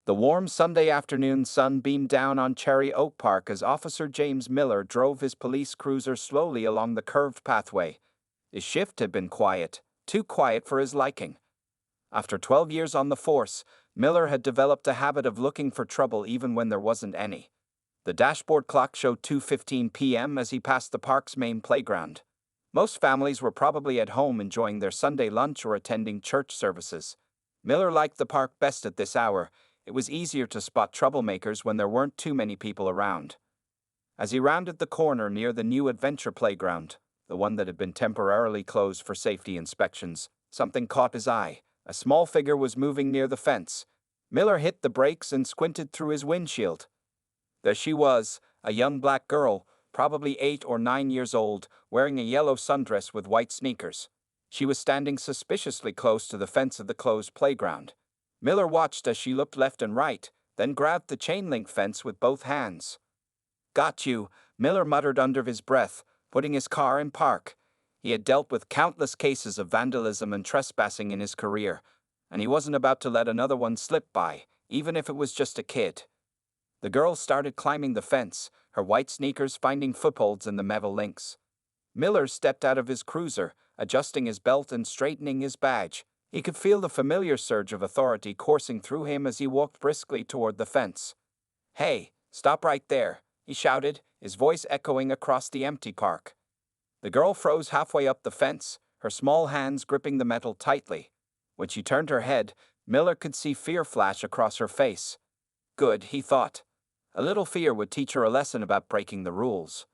The warm Sunday afternoon sun beamed down on Cherry Oak Park as Officer James Miller drove his police cruiser slowly along the curved pathway. His shift had been quiet, too quiet for his liking. After 12 years on the force, Miller had developed a habit of looking for trouble even when there wasn't any. The dashboard clock showed 2:15 p.m. as he passed the park's main playground. Most families were probably at home enjoying their Sunday lunch or attending church services. Miller liked the park best at this hour. It was easier to spot troublemakers when there weren't too many people around. As he rounded the corner near the new adventure playground, the one that had been temporarily closed for safety inspections, something caught his eye. A small figure was moving near the fence. Miller hit the brakes and squinted through his windshield. There she was, a young black girl, probably 8 or 9 years old, wearing a yellow sundress with white sneakers. She was standing suspiciously close to the fence of the closed playground. Miller watched as she looked left and right, then grabbed the chain-link fence with both hands. "Got you," Miller muttered under his breath, putting his car in park. He had dealt with countless cases of vandalism and trespassing in his career, and he wasn't about to let another one slip by, even if it was just a kid. The girl started climbing the fence, her white sneakers finding footholds in the metal links. Miller stepped out of his cruiser, adjusting his belt and straightening his badge. He could feel the familiar surge of authority coursing through him as he walked briskly toward the fence. "Hey, stop right there," he shouted, his voice echoing across the empty park. The girl froze halfway up the fence, her small hands gripping the metal tightly. When she turned her head, Miller could see fear flash across her face. Good, he thought. A little fear would teach her a lesson about breaking the rules.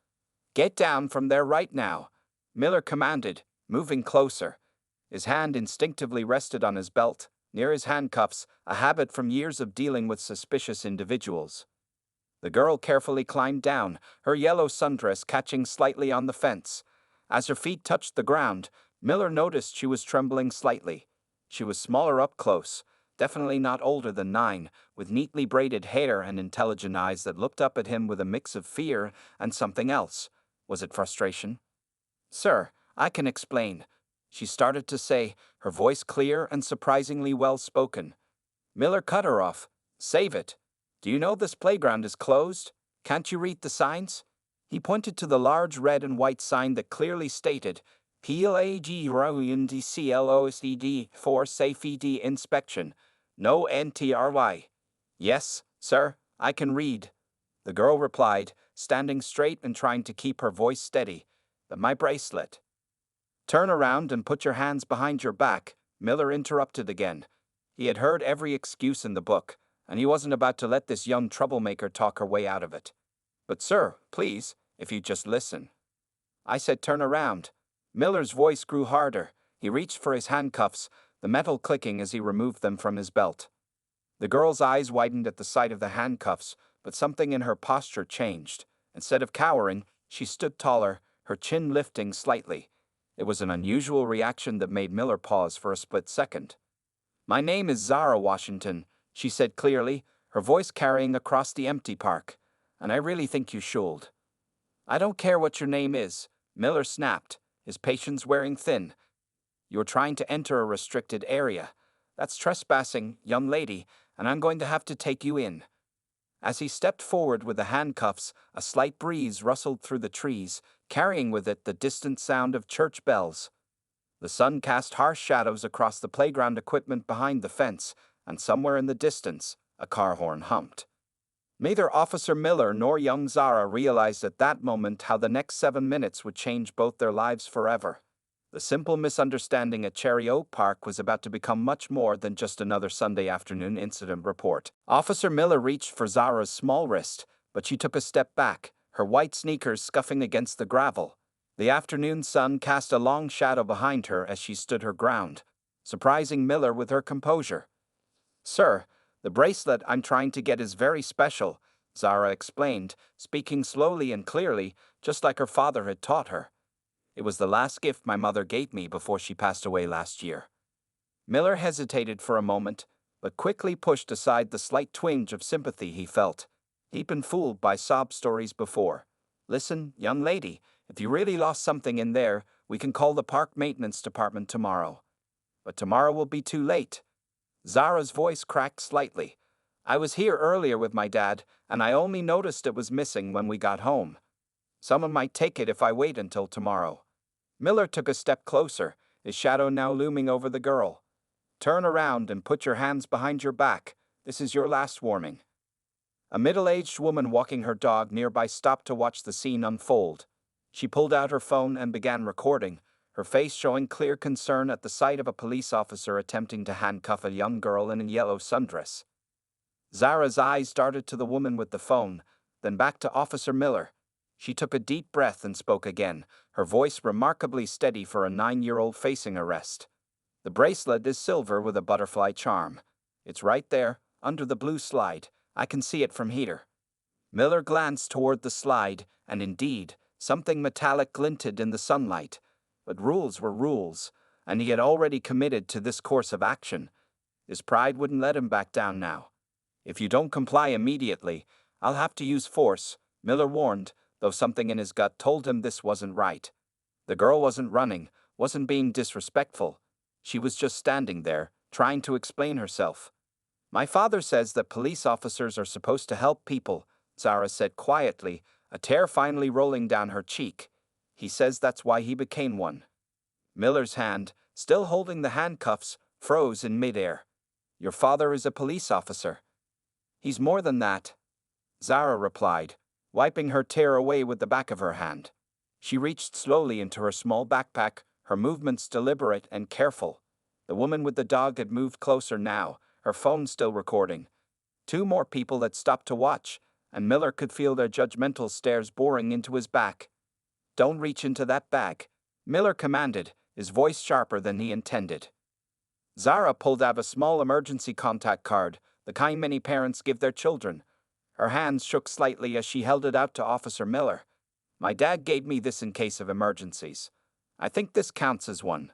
"Get down from there right now," Miller commanded, moving closer. His hand instinctively rested on his belt, near his handcuffs, a habit from years of dealing with suspicious individuals. The girl carefully climbed down, her yellow sundress catching slightly on the fence. As her feet touched the ground, Miller noticed she was trembling slightly. She was smaller up close, definitely not older than 9, with neatly braided hair and intelligent eyes that looked up at him with a mix of fear and something else. Was it frustration? "Sir, I can explain," she started to say, her voice clear and surprisingly well-spoken. Miller cut her off. "Save it. Do you know this playground is closed? Can't you read the signs?" He pointed to the large red and white sign that clearly stated, "PLAGRUNDCLOSED for Safety Inspection. No NTRY. "Yes, sir, I can read," the girl replied, standing straight and trying to keep her voice steady. "But my bracelet." "Turn around and put your hands behind your back," Miller interrupted again. He had heard every excuse in the book, and he wasn't about to let this young troublemaker talk her way out of it. "But sir, please, if you'd just listen." "I said turn around." Miller's voice grew harder. He reached for his handcuffs, the metal clicking as he removed them from his belt. The girl's eyes widened at the sight of the handcuffs, but something in her posture changed. Instead of cowering, she stood taller, her chin lifting slightly. It was an unusual reaction that made Miller pause for a split second. "My name is Zara Washington," she said clearly, her voice carrying across the empty park. "And I really think you should." "I don't care what your name is," Miller snapped, his patience wearing thin. "You're trying to enter a restricted area. That's trespassing, young lady, and I'm going to have to take you in." As he stepped forward with the handcuffs, a slight breeze rustled through the trees, carrying with it the distant sound of church bells. The sun cast harsh shadows across the playground equipment behind the fence, and somewhere in the distance, a car horn humped. Neither Officer Miller nor young Zara realized at that moment how the next 7 minutes would change both their lives forever. The simple misunderstanding at Cherry Oak Park was about to become much more than just another Sunday afternoon incident report. Officer Miller reached for Zara's small wrist, but she took a step back, her white sneakers scuffing against the gravel. The afternoon sun cast a long shadow behind her as she stood her ground, surprising Miller with her composure. "Sir, the bracelet I'm trying to get is very special," Zara explained, speaking slowly and clearly, just like her father had taught her. "It was the last gift my mother gave me before she passed away last year." Miller hesitated for a moment, but quickly pushed aside the slight twinge of sympathy he felt. He'd been fooled by sob stories before. "Listen, young lady, if you really lost something in there, we can call the park maintenance department tomorrow." "But tomorrow will be too late." Zara's voice cracked slightly. I was here earlier with my dad, and I only noticed it was missing when we got home. Someone might take it if I wait until tomorrow. Miller took a step closer, his shadow now looming over the girl. Turn around and put your hands behind your back. This is your last warning. A middle-aged woman walking her dog nearby stopped to watch the scene unfold. She pulled out her phone and began recording, her face showing clear concern at the sight of a police officer attempting to handcuff a young girl in a yellow sundress. Zara's eyes darted to the woman with the phone, then back to Officer Miller. She took a deep breath and spoke again, her voice remarkably steady for a 9-year-old facing arrest. The bracelet is silver with a butterfly charm. It's right there, under the blue slide. I can see it from here. Miller glanced toward the slide, and indeed, something metallic glinted in the sunlight. But rules were rules, and he had already committed to this course of action. His pride wouldn't let him back down now. If you don't comply immediately, I'll have to use force, Miller warned, though something in his gut told him this wasn't right. The girl wasn't running, wasn't being disrespectful. She was just standing there, trying to explain herself. My father says that police officers are supposed to help people, Zara said quietly, a tear finally rolling down her cheek. He says that's why he became one. Miller's hand, still holding the handcuffs, froze in midair. Your father is a police officer. He's more than that, Zara replied, wiping her tear away with the back of her hand. She reached slowly into her small backpack, her movements deliberate and careful. The woman with the dog had moved closer now, her phone still recording. 2 more people had stopped to watch, and Miller could feel their judgmental stares boring into his back. Don't reach into that bag, Miller commanded, his voice sharper than he intended. Zara pulled out a small emergency contact card, the kind many parents give their children. Her hands shook slightly as she held it out to Officer Miller. My dad gave me this in case of emergencies. I think this counts as one.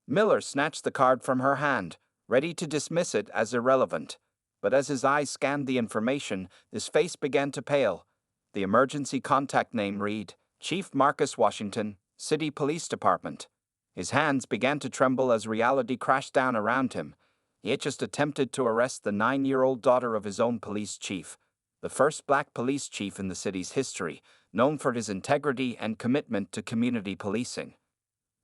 Miller snatched the card from her hand, ready to dismiss it as irrelevant. But as his eyes scanned the information, his face began to pale. The emergency contact name read, Chief Marcus Washington, City Police Department. His hands began to tremble as reality crashed down around him. He had just attempted to arrest the 9-year-old daughter of his own police chief, the first black police chief in the city's history, known for his integrity and commitment to community policing.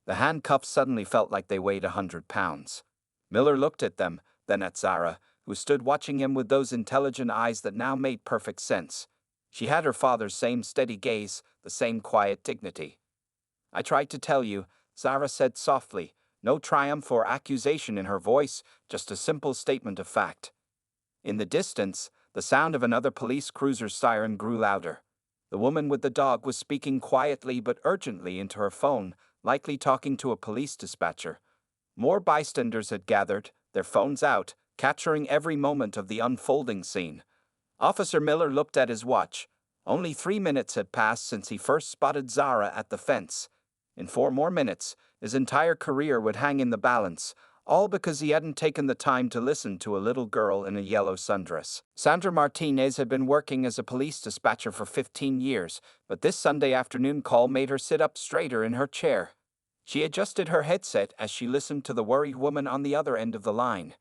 The handcuffs suddenly felt like they weighed 100 pounds. Miller looked at them, then at Zara, who stood watching him with those intelligent eyes that now made perfect sense. She had her father's same steady gaze, the same quiet dignity. I tried to tell you, Zara said softly, no triumph or accusation in her voice, just a simple statement of fact. In the distance, the sound of another police cruiser's siren grew louder. The woman with the dog was speaking quietly but urgently into her phone, likely talking to a police dispatcher. More bystanders had gathered, their phones out, capturing every moment of the unfolding scene. Officer Miller looked at his watch. Only 3 minutes had passed since he first spotted Zara at the fence. In 4 more minutes, his entire career would hang in the balance, all because he hadn't taken the time to listen to a little girl in a yellow sundress. Sandra Martinez had been working as a police dispatcher for 15 years, but this Sunday afternoon call made her sit up straighter in her chair. She adjusted her headset as she listened to the worried woman on the other end of the line.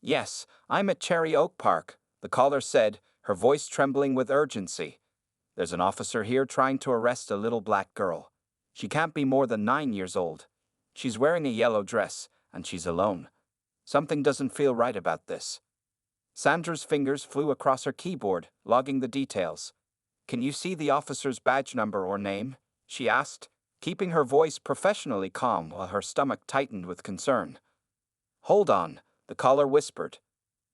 Yes, I'm at Cherry Oak Park, the caller said, her voice trembling with urgency. There's an officer here trying to arrest a little black girl. She can't be more than 9 years old. She's wearing a yellow dress, and she's alone. Something doesn't feel right about this. Sandra's fingers flew across her keyboard, logging the details. Can you see the officer's badge number or name? She asked, keeping her voice professionally calm while her stomach tightened with concern. Hold on, the caller whispered.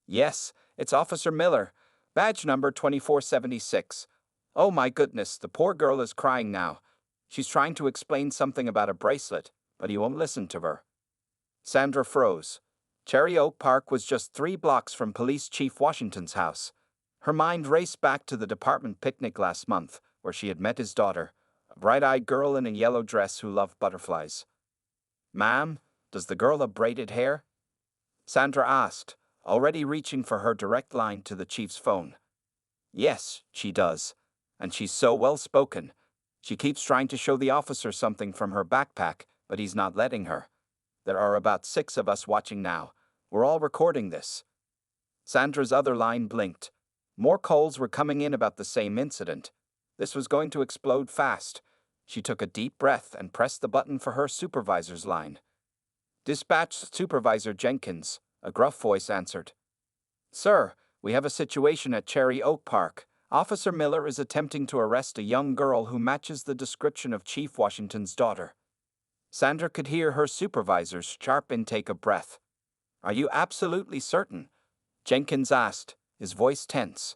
Yes, it's Officer Miller, badge number 2476. Oh my goodness, the poor girl is crying now. She's trying to explain something about a bracelet, but he won't listen to her. Sandra froze. Cherry Oak Park was just 3 blocks from Police Chief Washington's house. Her mind raced back to the department picnic last month, where she had met his daughter, a bright-eyed girl in a yellow dress who loved butterflies. Ma'am, does the girl have braided hair? Sandra asked, already reaching for her direct line to the chief's phone. Yes, she does. And she's so well-spoken. She keeps trying to show the officer something from her backpack, but he's not letting her. There are about 6 of us watching now. We're all recording this. Sandra's other line blinked. More calls were coming in about the same incident. This was going to explode fast. She took a deep breath and pressed the button for her supervisor's line. "Dispatch Supervisor Jenkins," a gruff voice answered. "Sir, we have a situation at Cherry Oak Park. Officer Miller is attempting to arrest a young girl who matches the description of Chief Washington's daughter." Sandra could hear her supervisor's sharp intake of breath. "Are you absolutely certain?" Jenkins asked, his voice tense.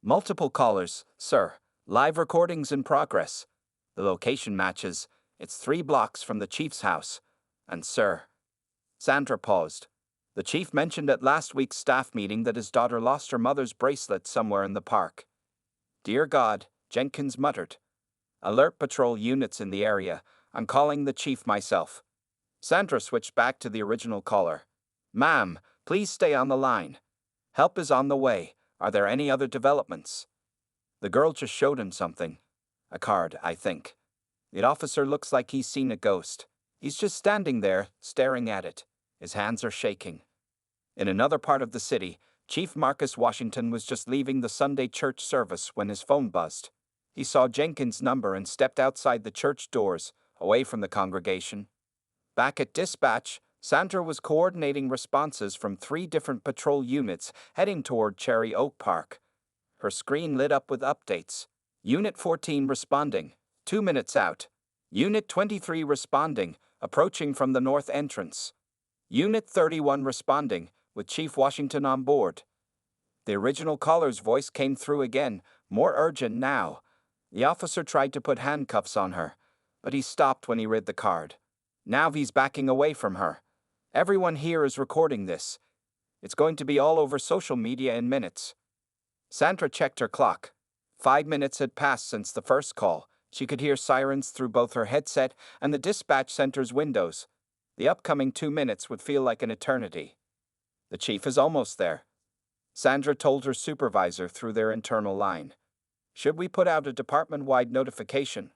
"Multiple callers, sir. Live recordings in progress. The location matches. It's 3 blocks from the chief's house. And sir..." Sandra paused. "The chief mentioned at last week's staff meeting that his daughter lost her mother's bracelet somewhere in the park." "Dear God," Jenkins muttered. "Alert patrol units in the area. I'm calling the chief myself." Sandra switched back to the original caller. "Ma'am, please stay on the line. Help is on the way. Are there any other developments?" The girl just showed him something. A card, I think. The officer looks like he's seen a ghost. He's just standing there, staring at it. His hands are shaking. In another part of the city, Chief Marcus Washington was just leaving the Sunday church service when his phone buzzed. He saw Jenkins' number and stepped outside the church doors, away from the congregation. Back at dispatch, Sandra was coordinating responses from 3 different patrol units heading toward Cherry Oak Park. Her screen lit up with updates. Unit 14 responding, 2 minutes out. Unit 23 responding, approaching from the north entrance. Unit 31 responding, with Chief Washington on board. The original caller's voice came through again, more urgent now. The officer tried to put handcuffs on her, but he stopped when he read the card. Now he's backing away from her. Everyone here is recording this. It's going to be all over social media in minutes. Sandra checked her clock. 5 minutes had passed since the first call. She could hear sirens through both her headset and the dispatch center's windows. The upcoming 2 minutes would feel like an eternity. The chief is almost there. Sandra told her supervisor through their internal line. "Should we put out a department-wide notification?"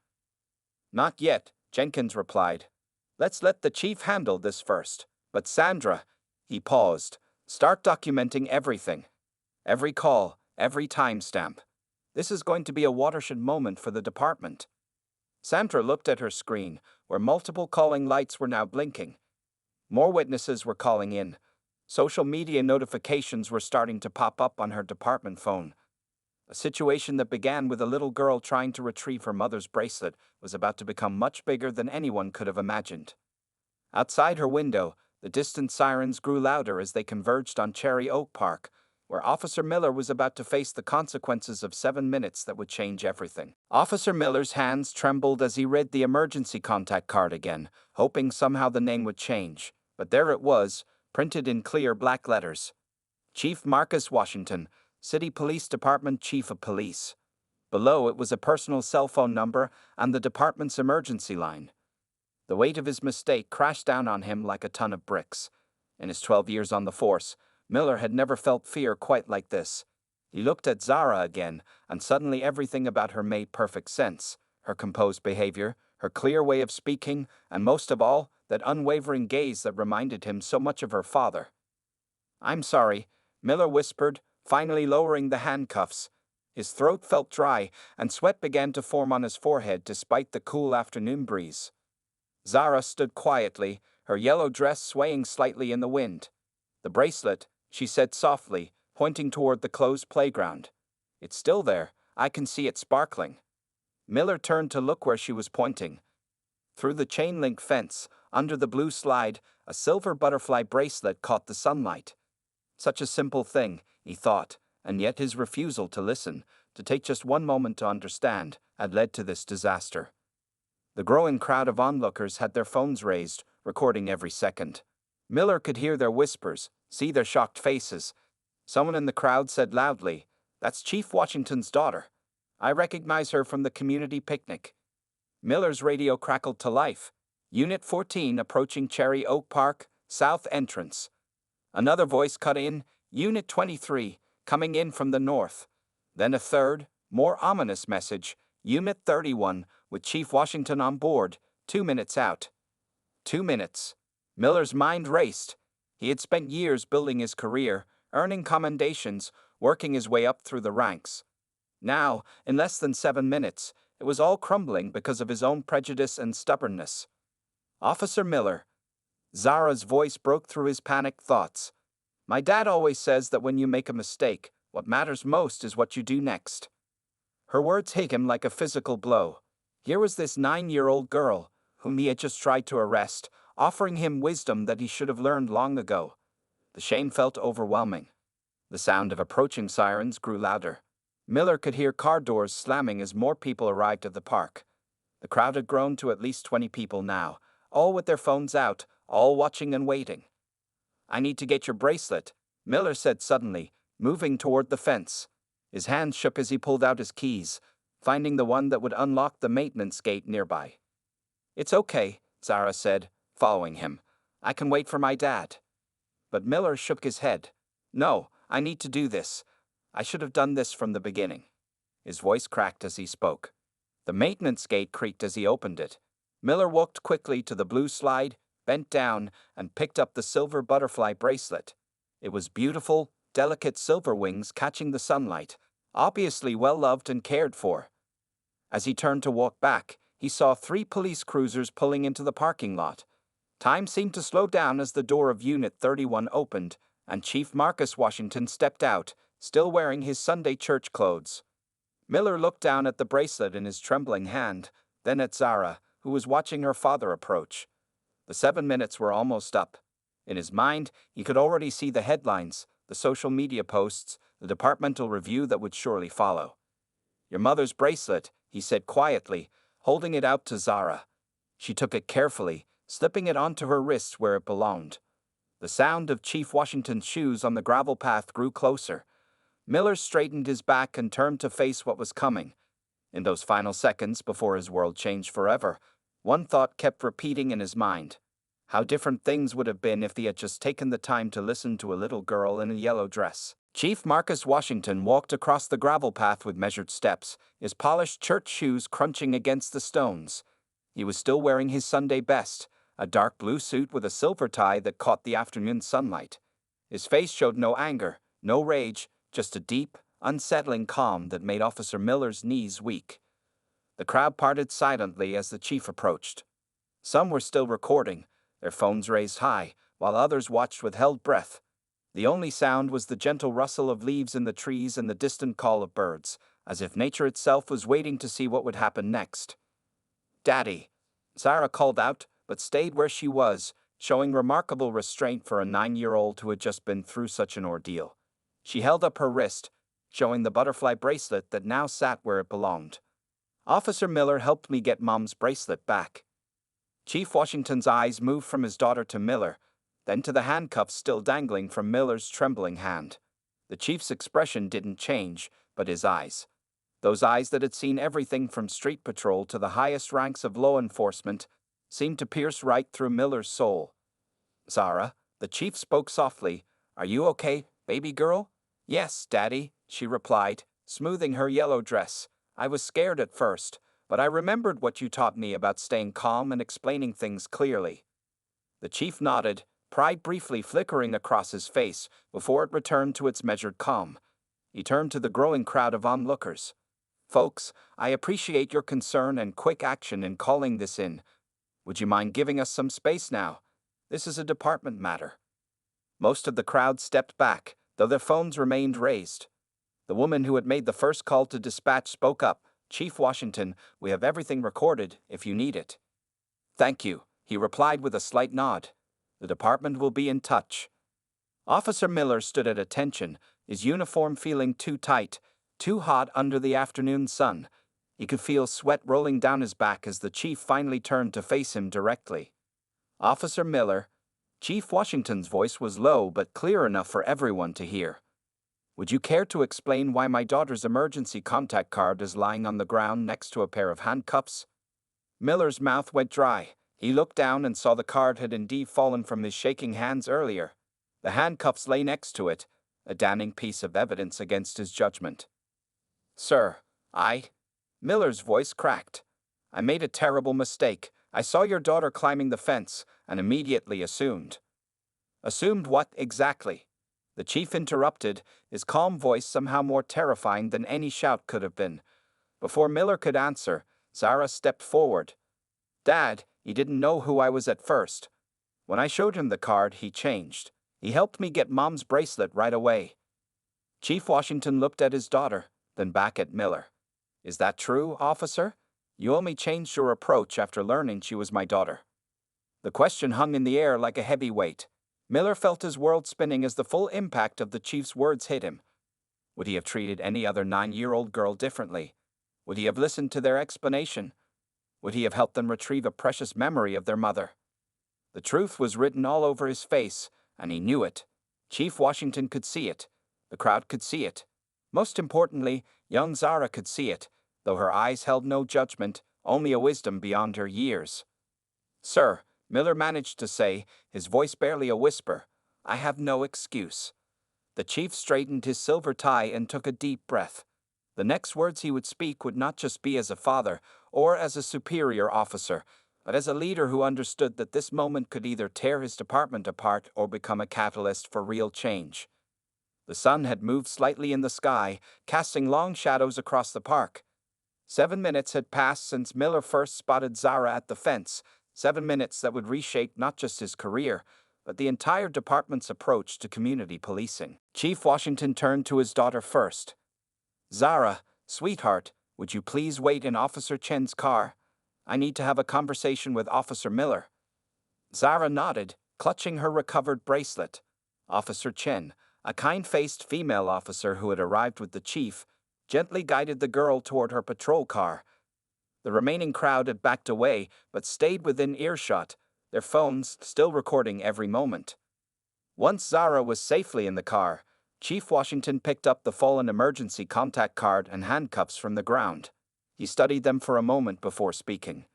"Not yet," Jenkins replied. "Let's let the chief handle this first. But Sandra," he paused, "start documenting everything. Every call, every timestamp. This is going to be a watershed moment for the department." Sandra looked at her screen, where multiple calling lights were now blinking. More witnesses were calling in. Social media notifications were starting to pop up on her department phone. A situation that began with a little girl trying to retrieve her mother's bracelet was about to become much bigger than anyone could have imagined. Outside her window, the distant sirens grew louder as they converged on Cherry Oak Park, where Officer Miller was about to face the consequences of 7 minutes that would change everything. Officer Miller's hands trembled as he read the emergency contact card again, hoping somehow the name would change. But there it was, printed in clear black letters. Chief Marcus Washington, City Police Department Chief of Police. Below it was a personal cell phone number and the department's emergency line. The weight of his mistake crashed down on him like a ton of bricks. In his 12 years on the force, Miller had never felt fear quite like this. He looked at Zara again, and suddenly everything about her made perfect sense. Her composed behavior, her clear way of speaking, and most of all, that unwavering gaze that reminded him so much of her father. "I'm sorry," Miller whispered, finally lowering the handcuffs. His throat felt dry, and sweat began to form on his forehead despite the cool afternoon breeze. Zara stood quietly, her yellow dress swaying slightly in the wind. "The bracelet," she said softly, pointing toward the closed playground. "It's still there. I can see it sparkling." Miller turned to look where she was pointing. Through the chain-link fence, under the blue slide, a silver butterfly bracelet caught the sunlight. Such a simple thing, he thought, and yet his refusal to listen, to take just one moment to understand, had led to this disaster. The growing crowd of onlookers had their phones raised, recording every second. Miller could hear their whispers, see their shocked faces. Someone in the crowd said loudly, "That's Chief Washington's daughter. I recognize her from the community picnic." Miller's radio crackled to life. "Unit 14 approaching Cherry Oak Park, south entrance." Another voice cut in, "Unit 23, coming in from the north." Then a third, more ominous message, "Unit 31, with Chief Washington on board, 2 minutes out." 2 minutes. Miller's mind raced. He had spent years building his career, earning commendations, working his way up through the ranks. Now, in less than 7 minutes, it was all crumbling because of his own prejudice and stubbornness. Officer Miller. Zara's voice broke through his panicked thoughts. My dad always says that when you make a mistake, what matters most is what you do next. Her words hit him like a physical blow. Here was this 9-year-old girl, whom he had just tried to arrest, offering him wisdom that he should have learned long ago. The shame felt overwhelming. The sound of approaching sirens grew louder. Miller could hear car doors slamming as more people arrived at the park. The crowd had grown to at least 20 people now, all with their phones out, all watching and waiting. I need to get your bracelet, Miller said suddenly, moving toward the fence. His hand shook as he pulled out his keys, finding the one that would unlock the maintenance gate nearby. It's okay, Zara said, following him. I can wait for my dad. But Miller shook his head. No, I need to do this. I should have done this from the beginning. His voice cracked as he spoke. The maintenance gate creaked as he opened it. Miller walked quickly to the blue slide, bent down, and picked up the silver butterfly bracelet. It was beautiful, delicate silver wings catching the sunlight, obviously well-loved and cared for. As he turned to walk back, he saw 3 police cruisers pulling into the parking lot. Time seemed to slow down as the door of Unit 31 opened, and Chief Marcus Washington stepped out, still wearing his Sunday church clothes. Miller looked down at the bracelet in his trembling hand, then at Zara, who was watching her father approach. The 7 minutes were almost up. In his mind, he could already see the headlines, the social media posts, the departmental review that would surely follow. Your mother's bracelet, he said quietly, holding it out to Zara. She took it carefully, slipping it onto her wrist where it belonged. The sound of Chief Washington's shoes on the gravel path grew closer. Miller straightened his back and turned to face what was coming. In those final seconds before his world changed forever, one thought kept repeating in his mind. How different things would have been if he had just taken the time to listen to a little girl in a yellow dress. Chief Marcus Washington walked across the gravel path with measured steps, his polished church shoes crunching against the stones. He was still wearing his Sunday best, a dark blue suit with a silver tie that caught the afternoon sunlight. His face showed no anger, no rage, just a deep, unsettling calm that made Officer Miller's knees weak. The crowd parted silently as the chief approached. Some were still recording, their phones raised high, while others watched with held breath. The only sound was the gentle rustle of leaves in the trees and the distant call of birds, as if nature itself was waiting to see what would happen next. Daddy, Zara called out, but stayed where she was, showing remarkable restraint for a 9-year-old who had just been through such an ordeal. She held up her wrist, showing the butterfly bracelet that now sat where it belonged. Officer Miller helped me get Mom's bracelet back. Chief Washington's eyes moved from his daughter to Miller, then to the handcuffs still dangling from Miller's trembling hand. The chief's expression didn't change, but his eyes. Those eyes that had seen everything from street patrol to the highest ranks of law enforcement seemed to pierce right through Miller's soul. Zara, the chief spoke softly. Are you okay, baby girl? Yes, Daddy, she replied, smoothing her yellow dress. I was scared at first, but I remembered what you taught me about staying calm and explaining things clearly. The chief nodded, pride briefly flickering across his face before it returned to its measured calm. He turned to the growing crowd of onlookers. Folks, I appreciate your concern and quick action in calling this in. Would you mind giving us some space now? This is a department matter. Most of the crowd stepped back, though their phones remained raised. The woman who had made the first call to dispatch spoke up. Chief Washington, we have everything recorded if you need it. Thank you, he replied with a slight nod. The department will be in touch. Officer Miller stood at attention, his uniform feeling too tight, too hot under the afternoon sun. He could feel sweat rolling down his back as the chief finally turned to face him directly. Officer Miller. Chief Washington's voice was low but clear enough for everyone to hear. Would you care to explain why my daughter's emergency contact card is lying on the ground next to a pair of handcuffs? Miller's mouth went dry. He looked down and saw the card had indeed fallen from his shaking hands earlier. The handcuffs lay next to it, a damning piece of evidence against his judgment. Sir, Miller's voice cracked. I made a terrible mistake. I saw your daughter climbing the fence and immediately assumed. Assumed what exactly? The chief interrupted, his calm voice somehow more terrifying than any shout could have been. Before Miller could answer, Zara stepped forward. Dad, he didn't know who I was at first. When I showed him the card, he changed. He helped me get Mom's bracelet right away. Chief Washington looked at his daughter, then back at Miller. Is that true, officer? You only changed your approach after learning she was my daughter. The question hung in the air like a heavy weight. Miller felt his world spinning as the full impact of the chief's words hit him. Would he have treated any other 9-year-old girl differently? Would he have listened to their explanation? Would he have helped them retrieve a precious memory of their mother? The truth was written all over his face, and he knew it. Chief Washington could see it. The crowd could see it. Most importantly, young Zara could see it, though her eyes held no judgment, only a wisdom beyond her years. Sir, Miller managed to say, his voice barely a whisper, I have no excuse. The chief straightened his silver tie and took a deep breath. The next words he would speak would not just be as a father or as a superior officer, but as a leader who understood that this moment could either tear his department apart or become a catalyst for real change. The sun had moved slightly in the sky, casting long shadows across the park. 7 minutes had passed since Miller first spotted Zara at the fence, 7 minutes that would reshape not just his career, but the entire department's approach to community policing. Chief Washington turned to his daughter first. Zara, sweetheart, would you please wait in Officer Chen's car? I need to have a conversation with Officer Miller. Zara nodded, clutching her recovered bracelet. Officer Chen, a kind-faced female officer who had arrived with the chief, gently guided the girl toward her patrol car. The remaining crowd had backed away, but stayed within earshot, their phones still recording every moment. Once Zara was safely in the car, Chief Washington picked up the fallen emergency contact card and handcuffs from the ground. He studied them for a moment before speaking.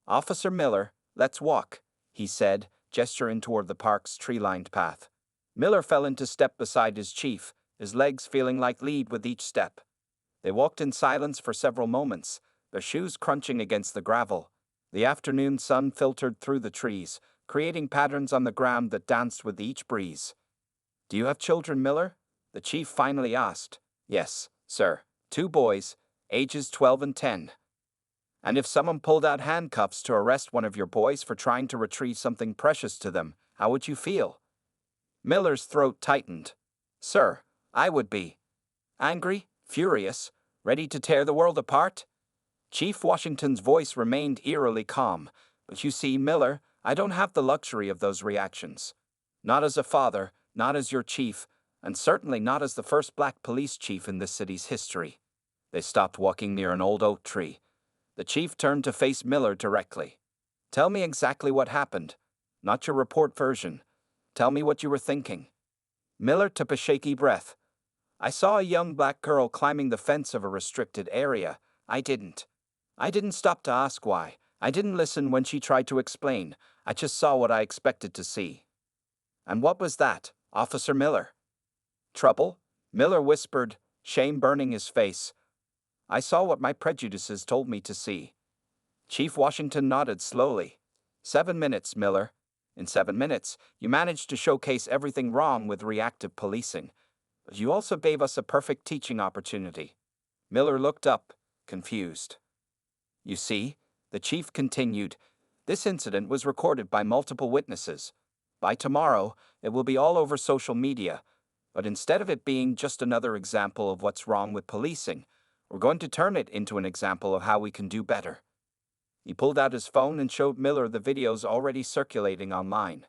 Officer Miller, let's walk, he said, gesturing toward the park's tree-lined path. Miller fell into step beside his chief, his legs feeling like lead with each step. They walked in silence for several moments, their shoes crunching against the gravel. The afternoon sun filtered through the trees, creating patterns on the ground that danced with each breeze. Do you have children, Miller? The chief finally asked. Yes, sir. 2 boys, ages 12 and 10. And if someone pulled out handcuffs to arrest one of your boys for trying to retrieve something precious to them, how would you feel? Miller's throat tightened. Sir, I would be angry, furious, ready to tear the world apart. Chief Washington's voice remained eerily calm. But you see, Miller, I don't have the luxury of those reactions. Not as a father, not as your chief, and certainly not as the first black police chief in this city's history. They stopped walking near an old oak tree. The chief turned to face Miller directly. Tell me exactly what happened. Not your report version. Tell me what you were thinking. Miller took a shaky breath. I saw a young black girl climbing the fence of a restricted area. I didn't stop to ask why. I didn't listen when she tried to explain. I just saw what I expected to see. And what was that, Officer Miller? Trouble? Miller whispered, shame burning his face. I saw what my prejudices told me to see. Chief Washington nodded slowly. 7 minutes, Miller. In 7 minutes, you managed to showcase everything wrong with reactive policing. But you also gave us a perfect teaching opportunity. Miller looked up, confused. You see, the chief continued, this incident was recorded by multiple witnesses. By tomorrow, it will be all over social media. But instead of it being just another example of what's wrong with policing, we're going to turn it into an example of how we can do better. He pulled out his phone and showed Miller the videos already circulating online.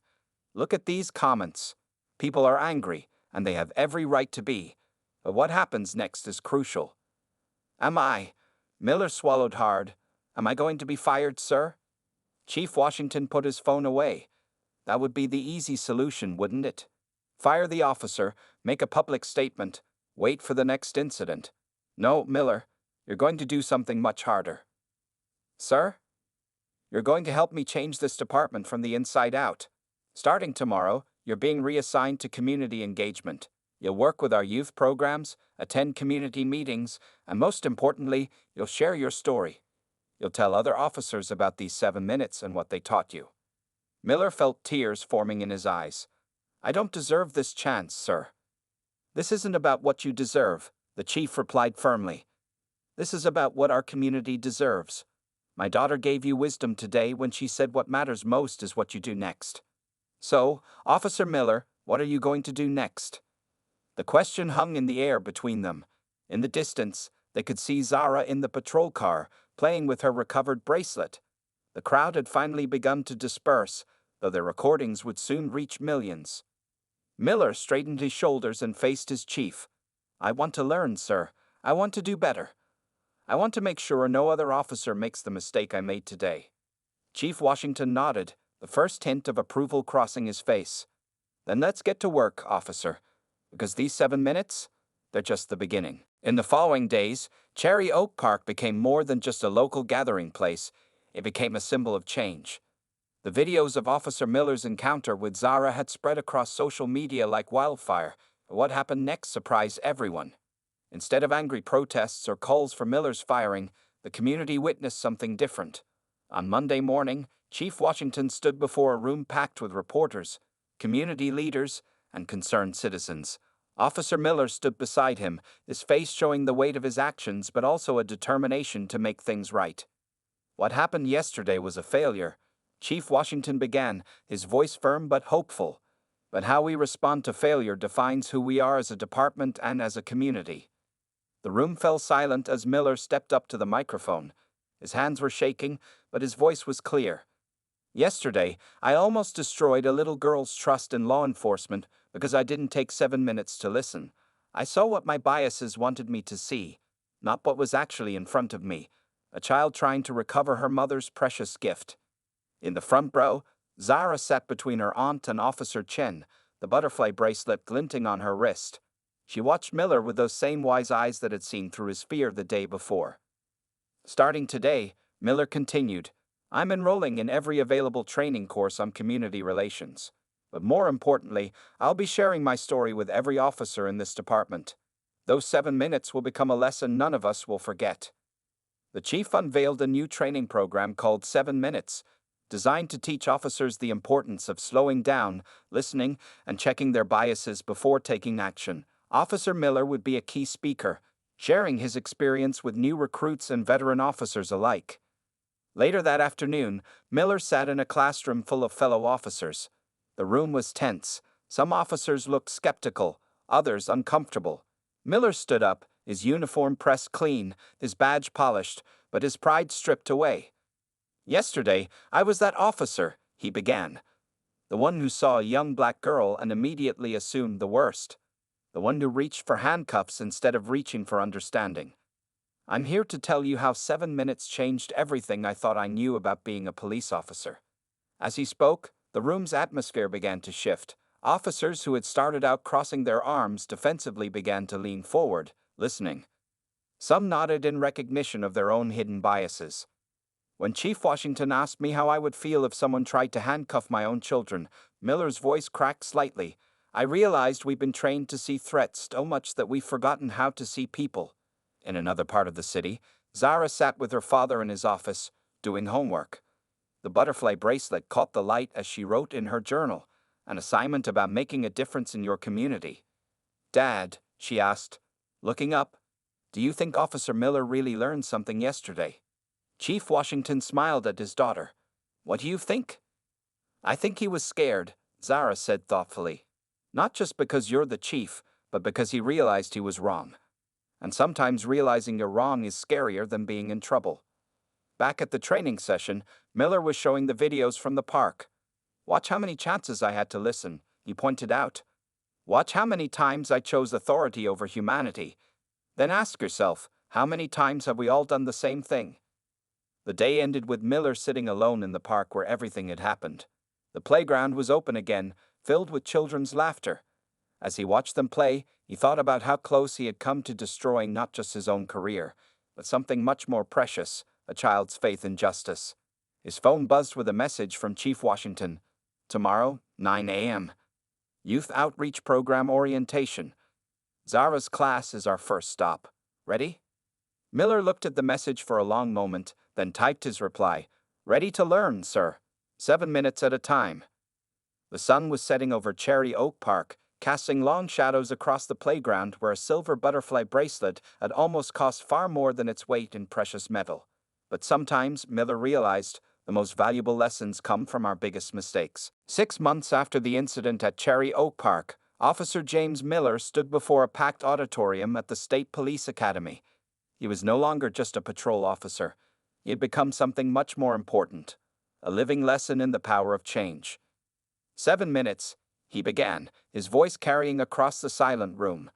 Look at these comments. People are angry, and they have every right to be. But what happens next is crucial. Miller swallowed hard. Am I going to be fired, sir? Chief Washington put his phone away. That would be the easy solution, wouldn't it? Fire the officer, make a public statement, wait for the next incident. No, Miller, you're going to do something much harder. Sir? You're going to help me change this department from the inside out. Starting tomorrow, you're being reassigned to community engagement. You'll work with our youth programs, attend community meetings, and most importantly, you'll share your story. You'll tell other officers about these 7 minutes and what they taught you. Miller felt tears forming in his eyes. I don't deserve this chance, sir. This isn't about what you deserve, the chief replied firmly. This is about what our community deserves. My daughter gave you wisdom today when she said what matters most is what you do next. So, Officer Miller, what are you going to do next? The question hung in the air between them. In the distance, they could see Zara in the patrol car, playing with her recovered bracelet. The crowd had finally begun to disperse, though their recordings would soon reach millions. Miller straightened his shoulders and faced his chief. I want to learn, sir. I want to do better. I want to make sure no other officer makes the mistake I made today. Chief Washington nodded, the first hint of approval crossing his face. Then let's get to work, officer. Because these 7 minutes, they're just the beginning. In the following days, Cherry Oak Park became more than just a local gathering place. It became a symbol of change. The videos of Officer Miller's encounter with Zara had spread across social media like wildfire, but what happened next surprised everyone. Instead of angry protests or calls for Miller's firing, the community witnessed something different. On Monday morning, Chief Washington stood before a room packed with reporters, community leaders, and concerned citizens. Officer Miller stood beside him, his face showing the weight of his actions but also a determination to make things right. What happened yesterday was a failure. Chief Washington began, his voice firm but hopeful. But how we respond to failure defines who we are as a department and as a community. The room fell silent as Miller stepped up to the microphone. His hands were shaking, but his voice was clear. Yesterday, I almost destroyed a little girl's trust in law enforcement because I didn't take 7 minutes to listen. I saw what my biases wanted me to see, not what was actually in front of me, a child trying to recover her mother's precious gift. In the front row, Zara sat between her aunt and Officer Chen, the butterfly bracelet glinting on her wrist. She watched Miller with those same wise eyes that had seen through his fear the day before. Starting today, Miller continued, I'm enrolling in every available training course on community relations. But more importantly, I'll be sharing my story with every officer in this department. Those 7 minutes will become a lesson none of us will forget. The chief unveiled a new training program called 7 Minutes, designed to teach officers the importance of slowing down, listening, and checking their biases before taking action. Officer Miller would be a key speaker, sharing his experience with new recruits and veteran officers alike. Later that afternoon, Miller sat in a classroom full of fellow officers. The room was tense. Some officers looked skeptical, others uncomfortable. Miller stood up, his uniform pressed clean, his badge polished, but his pride stripped away. Yesterday, I was that officer, he began. The one who saw a young black girl and immediately assumed the worst. The one who reached for handcuffs instead of reaching for understanding. I'm here to tell you how 7 minutes changed everything I thought I knew about being a police officer. As he spoke, the room's atmosphere began to shift. Officers who had started out crossing their arms defensively began to lean forward, listening. Some nodded in recognition of their own hidden biases. When Chief Washington asked me how I would feel if someone tried to handcuff my own children, Miller's voice cracked slightly. I realized we've been trained to see threats so much that we've forgotten how to see people. In another part of the city, Zara sat with her father in his office, doing homework. The butterfly bracelet caught the light as she wrote in her journal, an assignment about making a difference in your community. Dad, she asked, looking up, do you think Officer Miller really learned something yesterday? Chief Washington smiled at his daughter. What do you think? I think he was scared, Zara said thoughtfully. Not just because you're the chief, but because he realized he was wrong. And sometimes realizing you're wrong is scarier than being in trouble. Back at the training session, Miller was showing the videos from the park. Watch how many chances I had to listen, he pointed out. Watch how many times I chose authority over humanity. Then ask yourself, how many times have we all done the same thing? The day ended with Miller sitting alone in the park where everything had happened. The playground was open again, filled with children's laughter. As he watched them play, he thought about how close he had come to destroying not just his own career, but something much more precious, a child's faith in justice. His phone buzzed with a message from Chief Washington. Tomorrow, 9 a.m. Youth Outreach Program Orientation. Zara's class is our first stop. Ready? Miller looked at the message for a long moment, then typed his reply. Ready to learn, sir. 7 minutes at a time. The sun was setting over Cherry Oak Park, casting long shadows across the playground where a silver butterfly bracelet had almost cost far more than its weight in precious metal. But sometimes, Miller realized, the most valuable lessons come from our biggest mistakes. 6 months after the incident at Cherry Oak Park, Officer James Miller stood before a packed auditorium at the State Police Academy. He was no longer just a patrol officer. He had become something much more important, a living lesson in the power of change. 7 minutes, he began, his voice carrying across the silent room.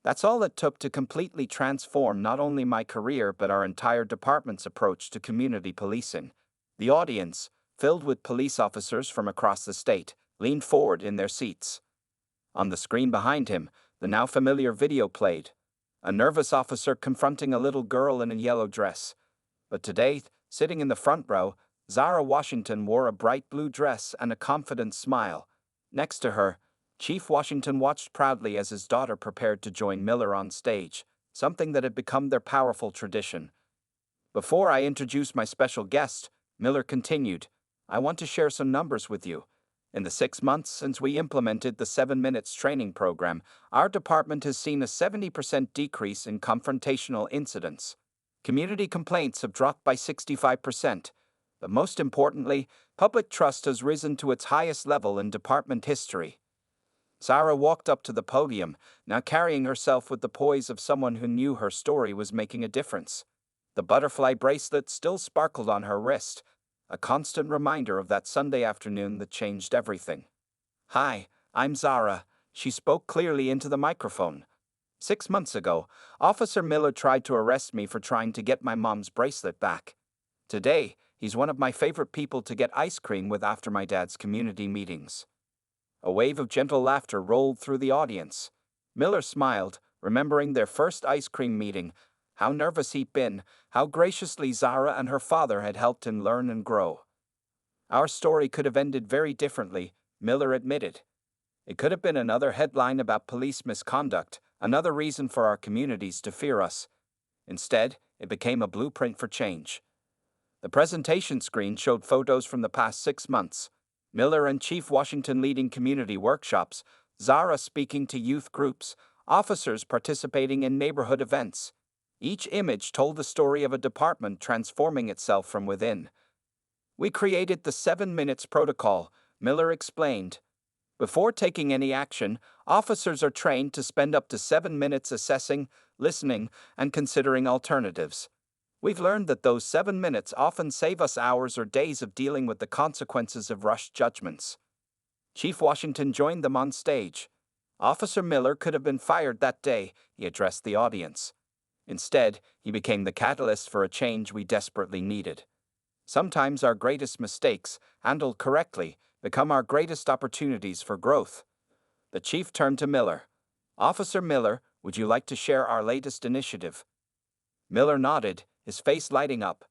That's all it took to completely transform not only my career but our entire department's approach to community policing. The audience, filled with police officers from across the state, leaned forward in their seats. On the screen behind him, the now familiar video played. A nervous officer confronting a little girl in a yellow dress. But today, sitting in the front row, Zara Washington wore a bright blue dress and a confident smile. Next to her, Chief Washington watched proudly as his daughter prepared to join Miller on stage, something that had become their powerful tradition. Before I introduce my special guest, Miller continued, I want to share some numbers with you. In the 6 months since we implemented the 7 Minutes training program, our department has seen a 70% decrease in confrontational incidents. Community complaints have dropped by 65%. But most importantly, public trust has risen to its highest level in department history. Zara walked up to the podium, now carrying herself with the poise of someone who knew her story was making a difference. The butterfly bracelet still sparkled on her wrist, a constant reminder of that Sunday afternoon that changed everything. Hi, I'm Zara, she spoke clearly into the microphone. 6 months ago, Officer Miller tried to arrest me for trying to get my mom's bracelet back. Today, he's one of my favorite people to get ice cream with after my dad's community meetings. A wave of gentle laughter rolled through the audience. Miller smiled, remembering their first ice cream meeting, how nervous he'd been, how graciously Zara and her father had helped him learn and grow. Our story could have ended very differently, Miller admitted. It could have been another headline about police misconduct, another reason for our communities to fear us. Instead, it became a blueprint for change. The presentation screen showed photos from the past 6 months. Miller and Chief Washington leading community workshops, Zara speaking to youth groups, officers participating in neighborhood events. Each image told the story of a department transforming itself from within. We created the 7 Minutes protocol, Miller explained. Before taking any action, officers are trained to spend up to 7 minutes assessing, listening, and considering alternatives. We've learned that those 7 minutes often save us hours or days of dealing with the consequences of rushed judgments. Chief Washington joined them on stage. Officer Miller could have been fired that day, he addressed the audience. Instead, he became the catalyst for a change we desperately needed. Sometimes our greatest mistakes, handled correctly, become our greatest opportunities for growth. The chief turned to Miller. Officer Miller, would you like to share our latest initiative? Miller nodded, his face lighting up.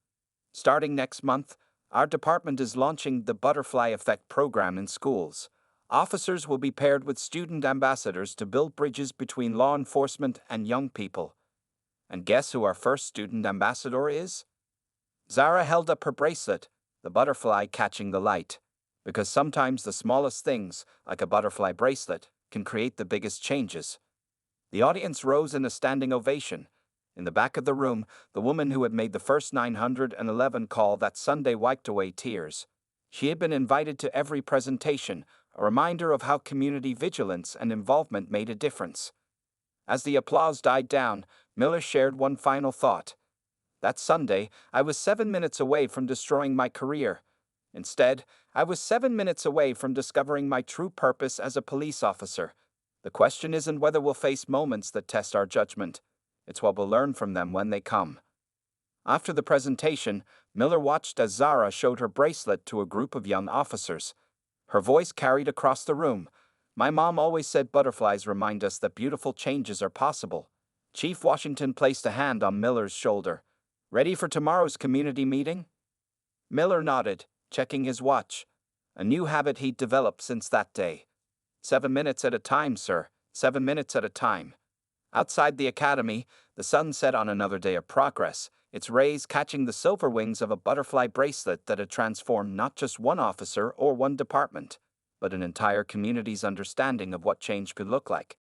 Starting next month, our department is launching the Butterfly Effect program in schools. Officers will be paired with student ambassadors to build bridges between law enforcement and young people. And guess who our first student ambassador is? Zara held up her bracelet, the butterfly catching the light. Because sometimes the smallest things, like a butterfly bracelet, can create the biggest changes. The audience rose in a standing ovation. In the back of the room, the woman who had made the first 911 call that Sunday wiped away tears. She had been invited to every presentation, a reminder of how community vigilance and involvement made a difference. As the applause died down, Miller shared one final thought. That Sunday, I was 7 minutes away from destroying my career. Instead, I was 7 minutes away from discovering my true purpose as a police officer. The question isn't whether we'll face moments that test our judgment. It's what we'll learn from them when they come. After the presentation, Miller watched as Zara showed her bracelet to a group of young officers. Her voice carried across the room. My mom always said butterflies remind us that beautiful changes are possible. Chief Washington placed a hand on Miller's shoulder. Ready for tomorrow's community meeting? Miller nodded, checking his watch. A new habit he'd developed since that day. 7 minutes at a time, sir. 7 minutes at a time. Outside the academy, the sun set on another day of progress, its rays catching the silver wings of a butterfly bracelet that had transformed not just one officer or one department, but an entire community's understanding of what change could look like.